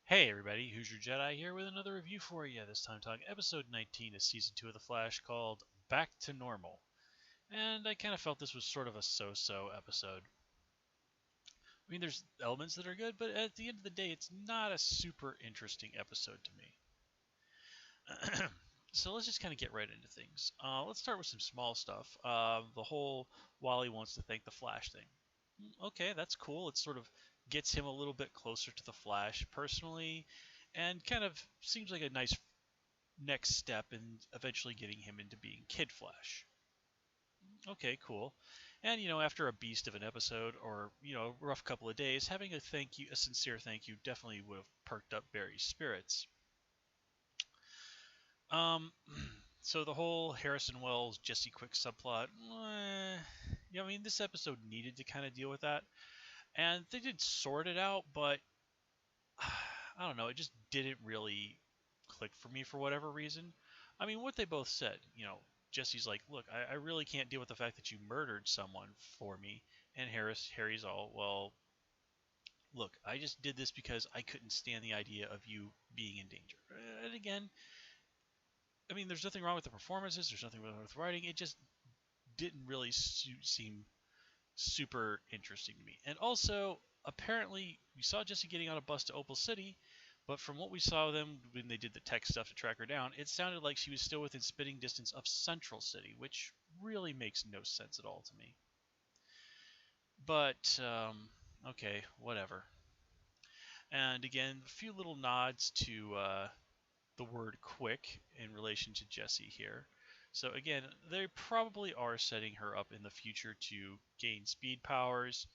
Hey everybody, Who's Your Jedi here with another review for you. This time talking episode 19 of season 2 of The Flash called Back to Normal. And I kind of felt this was sort of a so-so episode. I mean, there's elements that are good, but at the end of the day, it's not a super interesting episode to me. So let's just kind of get right into things. Let's start with some small stuff. The whole Wally wants to thank the Flash thing. Okay, that's cool. It sort of gets him a little bit closer to the Flash personally, and kind of seems like a nice next step in eventually getting him into being Kid Flash. Okay, cool. And after a beast of an episode or a rough couple of days, having a sincere thank you, definitely would have perked up Barry's spirits. Um, so the whole Harrison Wells Jesse Quick subplot, I mean, this episode needed to kind of deal with that, and they did sort it out, but I don't know, it just didn't really click for me for whatever reason. I mean, what they both said, Jesse's like, look, I really can't deal with the fact that you murdered someone for me, and Harry's all, well, look, I just did this because I couldn't stand the idea of you being in danger. And again, I mean, there's nothing wrong with the performances, there's nothing wrong with writing. It just didn't really seem super interesting to me. And also, apparently, we saw Jesse getting on a bus to Opal City, but from what we saw them when they did the tech stuff to track her down, it sounded like she was still within spitting distance of Central City, which really makes no sense at all to me. But, okay, whatever. And again, a few little nods to the word quick in relation to Jesse here. So again, they probably are setting her up in the future to gain speed powers.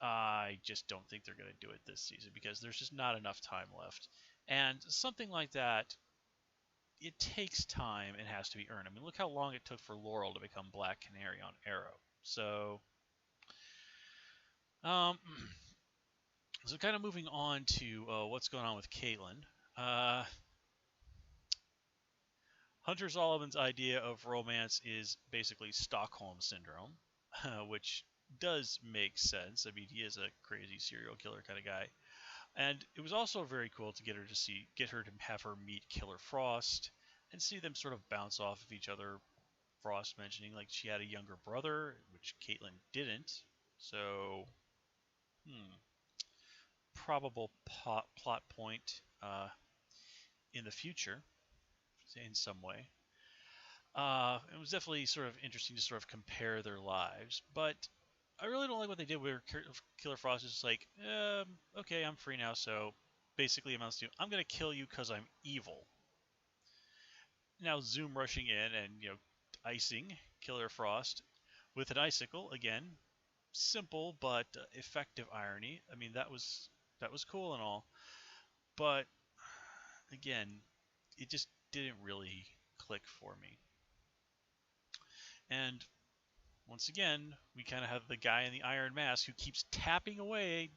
I just don't think they're going to do it this season because there's just not enough time left. And something like that, it takes time and has to be earned. I mean, look how long it took for Laurel to become Black Canary on Arrow. So, um, so kind of moving on to what's going on with Caitlin. Uh, Hunter Solomon's idea of romance is basically Stockholm syndrome, which does make sense. I mean, he is a crazy serial killer kind of guy. And it was also very cool to get her to have her meet Killer Frost and see them sort of bounce off of each other. Frost mentioning like she had a younger brother, which Caitlin didn't. So, hmm, probable plot point in the future in some way. It was definitely sort of interesting to sort of compare their lives, but I really don't like what they did where Killer Frost is just like, okay, I'm free now, so basically amounts to, I'm going to kill you because I'm evil. Now Zoom rushing in and, icing Killer Frost with an icicle, again, simple but effective irony. I mean, that was cool and all, but again, it just didn't really click for me. And once again, we kind of have the guy in the iron mask who keeps tapping away,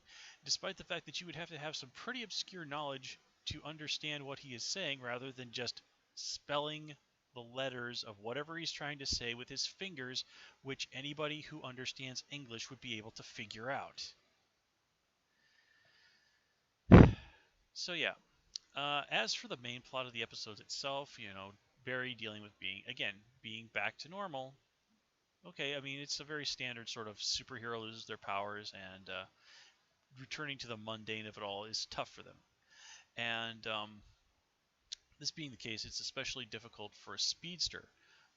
despite the fact that you would have to have some pretty obscure knowledge to understand what he is saying rather than just spelling the letters of whatever he's trying to say with his fingers, which anybody who understands English would be able to figure out. So, yeah. As for the main plot of the episodes itself, Barry dealing with being back to normal. Okay, I mean, it's a very standard sort of superhero loses their powers and returning to the mundane of it all is tough for them. And this being the case, it's especially difficult for a speedster.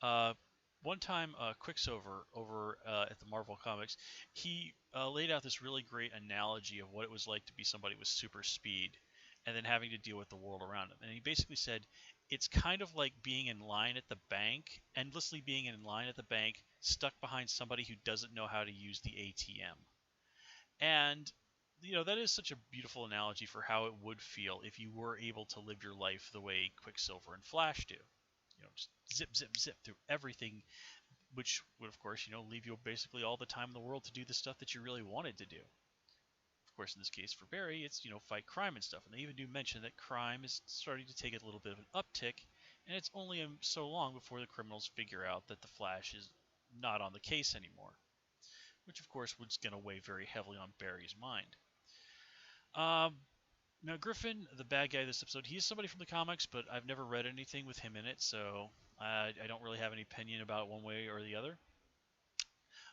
Uh, One time, Quicksilver over at the Marvel Comics, he laid out this really great analogy of what it was like to be somebody with super speed and then having to deal with the world around him. And he basically said it's kind of like being in line at the bank, endlessly being in line at the bank, stuck behind somebody who doesn't know how to use the ATM. And that is such a beautiful analogy for how it would feel if you were able to live your life the way Quicksilver and Flash do. Just zip, zip, zip through everything, which would, of course, leave you basically all the time in the world to do the stuff that you really wanted to do. Of course, in this case for Barry, it's, fight crime and stuff. And they even do mention that crime is starting to take a little bit of an uptick, and it's only so long before the criminals figure out that the Flash is not on the case anymore, which, of course, was going to weigh very heavily on Barry's mind. Um, Now, Griffin, the bad guy this episode, he is somebody from the comics, but I've never read anything with him in it, so I don't really have any opinion about it one way or the other.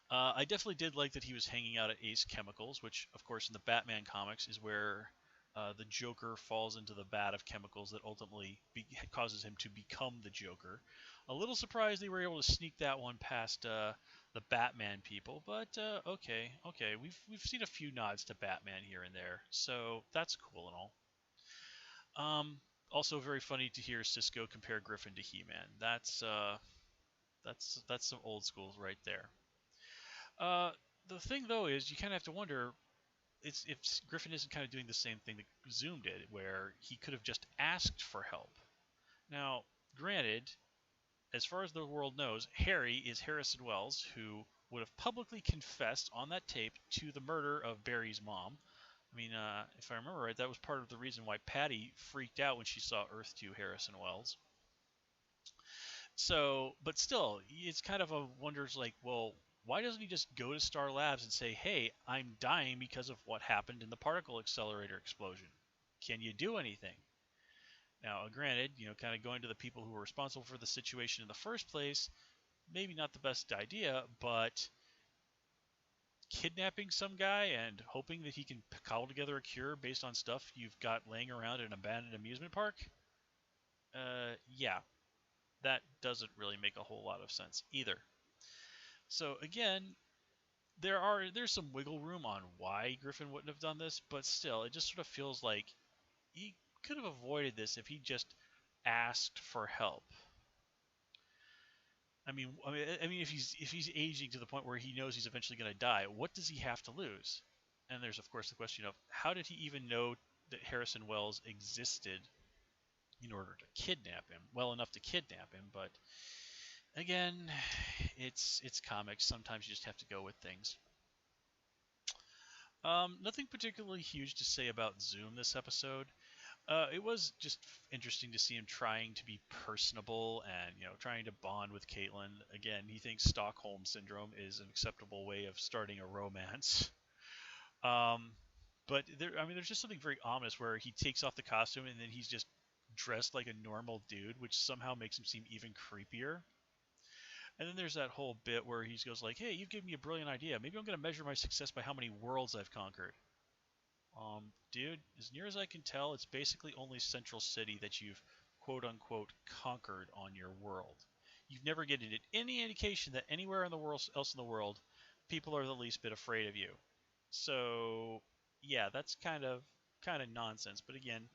I definitely did like that he was hanging out at Ace Chemicals, which, of course, in the Batman comics is where the Joker falls into the vat of chemicals that ultimately causes him to become the Joker. A little surprised they were able to sneak that one past the Batman people, but okay, we've seen a few nods to Batman here and there, so that's cool and all. Also very funny to hear Cisco compare Griffin to He-Man. That's some old schools right there. Uh, the thing though is you kind of have to wonder it's if Griffin isn't kind of doing the same thing that Zoom did, where he could have just asked for help. Now, granted, as far as the world knows, Harry is Harrison Wells, who would have publicly confessed on that tape to the murder of Barry's mom. I mean, if I remember right, that was part of the reason why Patty freaked out when she saw Earth 2 Harrison Wells. So, but still, it's kind of a wonders like, well, why doesn't he just go to Star Labs and say, "Hey, I'm dying because of what happened in the particle accelerator explosion. Can you do anything?" Now, granted, kind of going to the people who were responsible for the situation in the first place, maybe not the best idea, but kidnapping some guy and hoping that he can cobble together a cure based on stuff you've got laying around in an abandoned amusement park, yeah, that doesn't really make a whole lot of sense either. So again, there's some wiggle room on why Griffin wouldn't have done this, but still, it just sort of feels like he could have avoided this if he just asked for help. I mean, if he's aging to the point where he knows he's eventually going to die, what does he have to lose? And there's of course the question of how did he even know that Harrison Wells existed in order to kidnap him? Well enough to kidnap him, but again, it's comics. Sometimes you just have to go with things. Nothing particularly huge to say about Zoom this episode. It was just interesting to see him trying to be personable and trying to bond with Caitlin. Again, he thinks Stockholm syndrome is an acceptable way of starting a romance. Um, but there's just something very ominous where he takes off the costume and then he's just dressed like a normal dude, which somehow makes him seem even creepier. And then there's that whole bit where he goes like, "Hey, you've given me a brilliant idea. Maybe I'm going to measure my success by how many worlds I've conquered." Dude, as near as I can tell, it's basically only Central City that you've quote unquote conquered on your world. You've never given it any indication that anywhere in the world else in the world, people are the least bit afraid of you. So yeah, that's kind of nonsense. But again,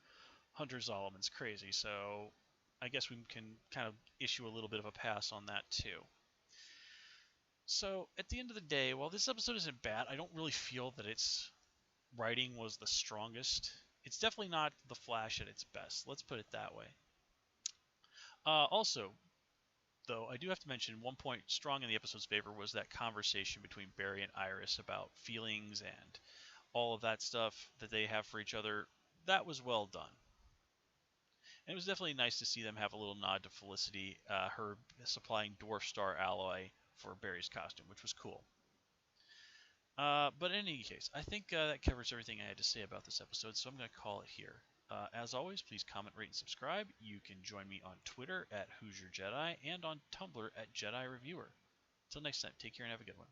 Hunter Zolomon's crazy, so I guess we can kind of issue a little bit of a pass on that too. So at the end of the day, while this episode isn't bad, I don't really feel that its writing was the strongest. It's definitely not The Flash at its best. Let's put it that way. Also, though, I do have to mention one point strong in the episode's favor was that conversation between Barry and Iris about feelings and all of that stuff that they have for each other. That was well done. And it was definitely nice to see them have a little nod to Felicity, her supplying Dwarf Star alloy for Barry's costume, which was cool. But in any case, I think that covers everything I had to say about this episode, so I'm going to call it here. As always, please comment, rate, and subscribe. You can join me on Twitter at Hoosier Jedi and on Tumblr at Jedi Reviewer. Until next time, take care and have a good one.